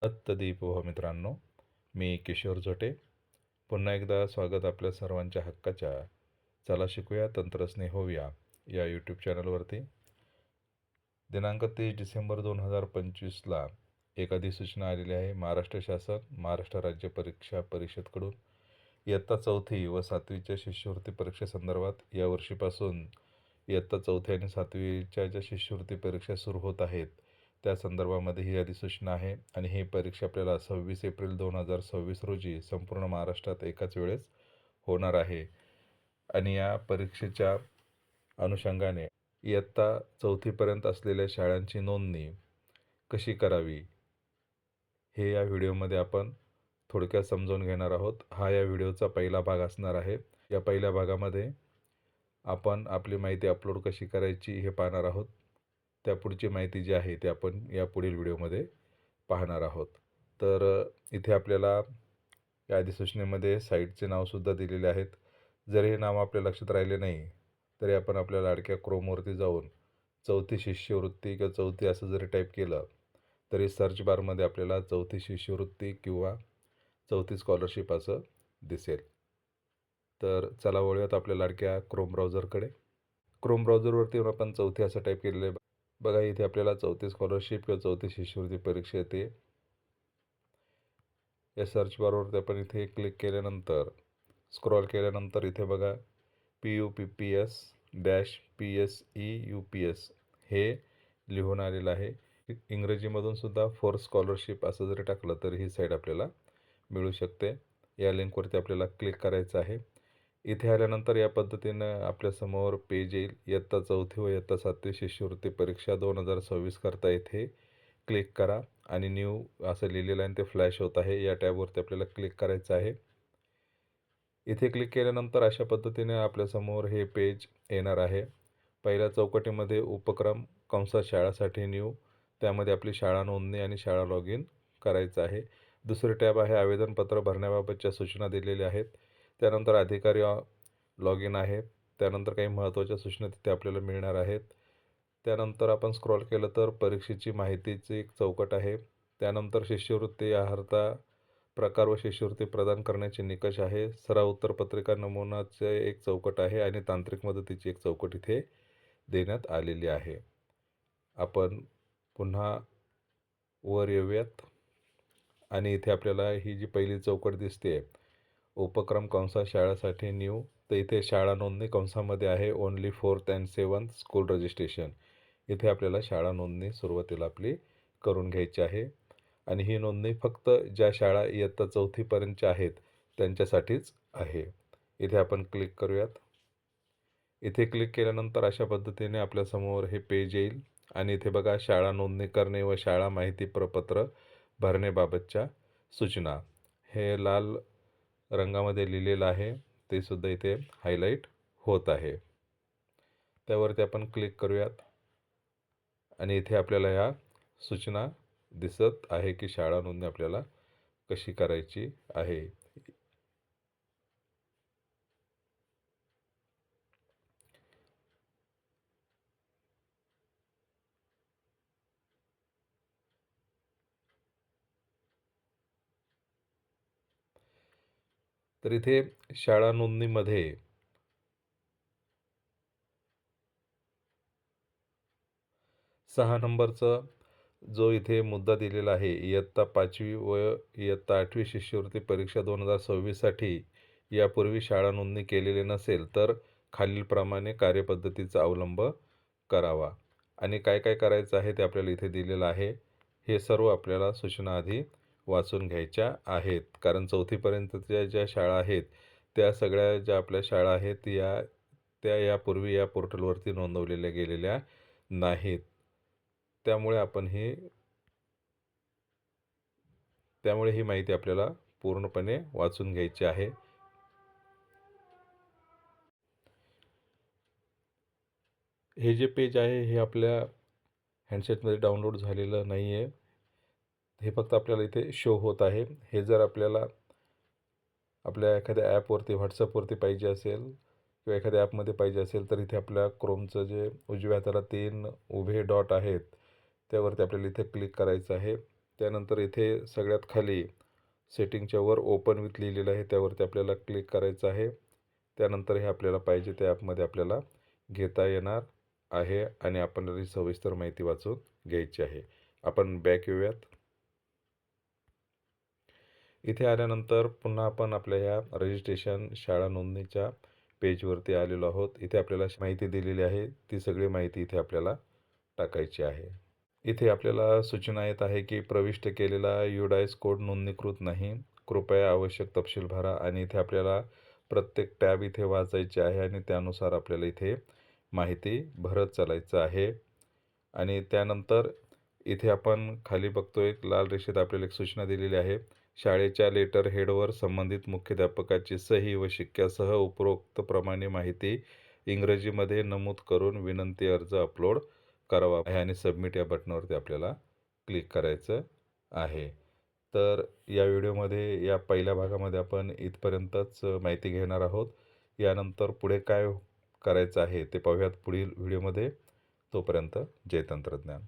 दत्तदीपो मित्रांनो, मी किशोर झोटे. पुन्हा एकदा स्वागत आपल्या सर्वांच्या हक्काच्या चला शिकूया तंत्रस्नेह होऊया या यूट्यूब चॅनलवरती. दिनांक 30 डिसेंबर 2025ला एक अधिसूचना आलेली आहे. महाराष्ट्र शासन, महाराष्ट्र राज्य परीक्षा परिषदकडून इयत्ता 4थी व 7वीच्या शिष्यवृत्ती परीक्षेसंदर्भात या वर्षीपासून इयत्ता 4थी आणि 7वीच्या ज्या शिष्यवृत्ती परीक्षा सुरू होत आहेत त्या संदर्भामध्ये ही अधिसूचना आहे. आणि ही परीक्षा आपल्याला 26 एप्रिल 2026 रोजी संपूर्ण महाराष्ट्रात एकाच वेळेस होणार आहे. आणि या परीक्षेच्या अनुषंगाने इयत्ता 4थीपर्यंत असलेल्या शाळांची नोंदणी कशी करावी हे या व्हिडिओमध्ये आपण थोडक्यात समजून घेणार आहोत. हा या व्हिडिओचा पहिला भाग असणार आहे. या पहिल्या भागामध्ये आपण आपली माहिती अपलोड कशी करायची हे पाहणार आहोत. त्यापुढची माहिती जी आहे ती आपण या पुढील व्हिडिओमध्ये पाहणार आहोत. तर इथे आपल्याला या अधिसूचनेमध्ये साईटचे नावसुद्धा दिलेले आहेत. जरी हे नाव आपल्या लक्षात राहिले नाही तरी आपण आपल्या लाडक्या क्रोमवरती जाऊन 4थी शिष्यवृत्ती किंवा 4थी असं जरी टाईप केलं तरी सर्च बारमध्ये आपल्याला 4थी शिष्यवृत्ती किंवा 4थी स्कॉलरशिप असं दिसेल. तर चला वळूयात आपल्या लाडक्या क्रोम ब्राउझरकडे. क्रोम ब्राउझरवरती आपण 4थी असं टाईप केलेलं आहे. बघा इथे आपल्याला 4थी स्कॉलरशिप किंवा 4थी शिष्यवृत्ती परीक्षा येते. या सर्च बारवरती आपण इथे क्लिक केल्यानंतर स्क्रॉल केल्यानंतर इथे बघा PUPPS-PSE-UPS हे लिहून आलेलं आहे. इंग्रजीमधून सुद्धा फॉर स्कॉलरशिप असं जरी टाकलं तरी ही साईट आपल्याला मिळू शकते. या लिंकवरती आपल्याला क्लिक करायचं आहे. इथे आल्यानंतर या पद्धतीनं आपल्यासमोर पेज येईल. इयत्ता 4थी व इयत्ता 7वी शिष्यवृत्ती परीक्षा 2026 करता इथे क्लिक करा आणि न्यू असं लिहिलेलं आहे ते फ्लॅश होत आहे. या टॅबवरती आपल्याला क्लिक करायचं आहे. इथे क्लिक केल्यानंतर अशा पद्धतीने आपल्यासमोर हे पेज येणार आहे. पहिल्या चौकटीमध्ये उपक्रम कंसात शाळासाठी न्यू, त्यामध्ये आपली शाळा नोंदणी आणि शाळा लॉग इन करायचं आहे. दुसरी टॅब आहे आवेदनपत्र भरण्याबाबतच्या सूचना दिलेल्या आहेत. त्यानंतर अधिकारी लॉग इन आहे. त्यानंतर काही महत्त्वाच्या सूचना तिथे आपल्याला मिळणार आहेत. त्यानंतर आपण स्क्रॉल केलं तर परीक्षेची माहितीची एक चौकट आहे. त्यानंतर शिष्यवृत्ती अर्हता प्रकार व शिष्यवृत्ती प्रदान करण्याचे निकष आहे. सराव उत्तरपत्रिका नमुनाचे एक चौकट आहे आणि तांत्रिक मदतीची एक चौकट इथे देण्यात आलेली आहे. आपण पुन्हा वर येऊयात आणि इथे आपल्याला ही जी पहिली चौकट दिसते उपक्रम कंसात शाळासाठी न्यू, तर इथे शाळा नोंदणी कंसामध्ये आहे only 4th and 7th school registration. इथे आपल्याला शाळा नोंदणी सुरुवातीला आपली करून घ्यायची आहे. आणि ही नोंदणी फक्त ज्या शाळा इयत्ता 4थीपर्यंतच्या आहेत त्यांच्यासाठीच आहे. इथे आपण क्लिक करूयात. इथे क्लिक केल्यानंतर अशा पद्धतीने आपल्यासमोर हे पेज येईल आणि इथे बघा शाळा नोंदणी करणे व शाळा माहिती प्रपत्र भरण्याबाबतच्या सूचना हे लाल रंगामध्ये लिहिलेलं आहे. ते सुद्धा इथे हायलाईट होत आहे. त्यावरती आपण क्लिक करूयात आणि इथे आपल्याला ह्या सूचना दिसत आहे की शाळा नोंदणी आपल्याला कशी करायची आहे. तर इथे शाळा नोंदणीमध्ये 6 नंबरचा जो इथे मुद्दा दिलेला आहे इयत्ता 5वी व इयत्ता 8वी शिष्यवृत्ती परीक्षा 2026साठी यापूर्वी शाळा नोंदणी केलेली नसेल तर खालीलप्रमाणे कार्यपद्धतीचा अवलंब करावा. आणि काय काय करायचं आहे ते आपल्याला इथे दिलेलं आहे. हे सर्व आपल्याला सूचना आधी वाचून घ्यायच्या आहेत. कारण 4थीपर्यंतच्या ज्या शाळा आहेत त्या सगळ्या ज्या आपल्या शाळा आहेत त्या यापूर्वी या पोर्टलवरती नोंदवलेल्या गेलेल्या नाहीत. त्यामुळे ही माहिती आपल्याला पूर्णपणे वाचून घ्यायची आहे. हे जे पेज आहे हे आपल्या हँडसेटमध्ये डाउनलोड झालेलं नाही आहे. हे फक्त आपल्याला इथे शो होत आहे. हे जर आपल्याला आपल्या एखाद्या ॲपवरती व्हॉट्सअपवरती पाहिजे असेल किंवा एखाद्या ॲपमध्ये पाहिजे असेल तर इथे आपल्या क्रोमचं जे उजव्या हाताला 3 उभे डॉट आहेत त्यावरती आपल्याला इथे क्लिक करायचं आहे. त्यानंतर इथे सगळ्यात खाली सेटिंगच्या वर ओपन विथ लिहिलेलं आहे, त्यावरती आपल्याला क्लिक करायचं आहे. त्यानंतर हे आपल्याला पाहिजे त्या ॲपमध्ये आपल्याला घेता येणार आहे आणि आपल्याला ही सविस्तर माहिती वाचून घ्यायची आहे. आपण बॅक येऊयात. इथे आल्यानंतर पुन्हा आपण आपल्या ह्या रजिस्ट्रेशन शाळा नोंदणीच्या पेजवरती आलेलो आहोत. इथे आपल्याला माहिती दिलेली आहे, ती सगळी माहिती इथे आपल्याला टाकायची आहे. इथे आपल्याला सूचना येत आहे, की प्रविष्ट केलेला UDIS कोड नोंदणीकृत नाही. कृपया आवश्यक तपशील भरा आणि इथे आपल्याला प्रत्येक टॅब इथे वाचायचे आहे आणि त्यानुसार आपल्याला इथे माहिती भरत चालायचं आहे. आणि त्यानंतर इथे आपण खाली बघतोय लाल रेषेत आपल्याला एक सूचना दिलेली आहे. शाळेच्या लेटर हेडवर संबंधित मुख्याध्यापकाची सही व शिक्क्यासह उपरोक्तप्रमाणे माहिती इंग्रजीमध्ये नमूद करून विनंती अर्ज अपलोड करावा आहे आणि सबमिट या बटनावरती आपल्याला क्लिक करायचं आहे. तर या व्हिडिओमध्ये या पहिल्या भागामध्ये आपण इथपर्यंतच माहिती घेणार आहोत. यानंतर पुढे काय करायचं आहे ते पाहूयात पुढील व्हिडिओमध्ये. तोपर्यंत जय तंत्रज्ञान.